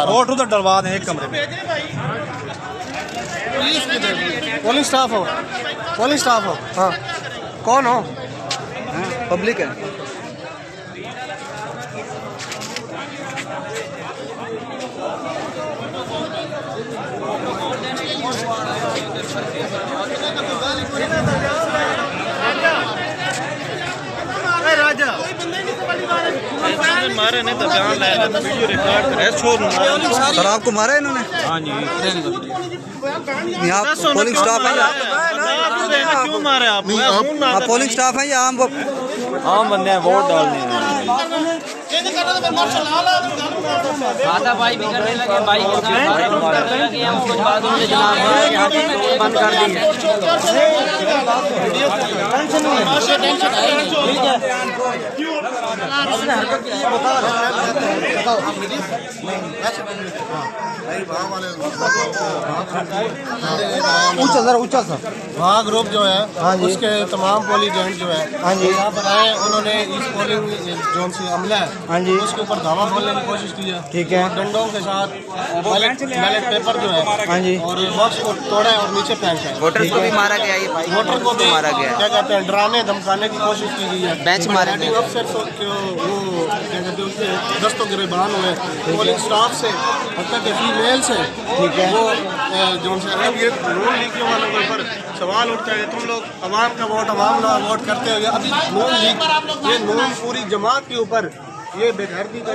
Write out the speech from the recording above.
Vote उधर डलवा दें एक कमरे में। पोलिंग स्टाफ हो, पोलिंग स्टाफ हो। हाँ, कौन हो? पब्लिक है। मारे नहीं तो बयान लाया वीडियो रिकॉर्ड करे छोड़। सर आपको मारा है इन्होंने? हाँ जी। यहाँ पोलिंग स्टाफ है? क्यों मारे आप? आप पोलिंग स्टाफ है या आम बंदे हैं वोट डालने? भाई भी करने लगे, भाई के साथ करने लगे हम कुछ बाद में जनाब बंद कर दिए। ऊंचा सर, ऊंचा सर। वहाँ ग्रुप जो है, हाँ जी, उसके तमाम पोलिंग एजेंट जो है, हाँ जी, यहाँ पर आए। उन्होंने इस पोलिंग जोन से हमला है, हाँ जी, उसके ऊपर धावा बोलने की कोशिश की है। ठीक है। डंडों के साथ बैलेट पेपर जो है, हाँ जी, और बॉक्स को तोड़ा है और नीचे फेंका है। वोटर को भी मारा गया? ये वोटर को भी मारा गया, क्या कहते हैं, डराने धमकाने की कोशिश की गई है। बेंच मारे गए। अफसर वो क्या कहते हैं, उनके दस्तों गिरबान हुए पोलिंग स्टाफ से, हत्या के फीमेल से। ठीक है। वो जो से अब ये नून लीग वालों के ऊपर सवाल उठता है, तुम लोग अवाम का वोट अवाम ना वोट करते हो। अभी नून लीग, ये नून पूरी जमात के ऊपर ये बेदर्दी का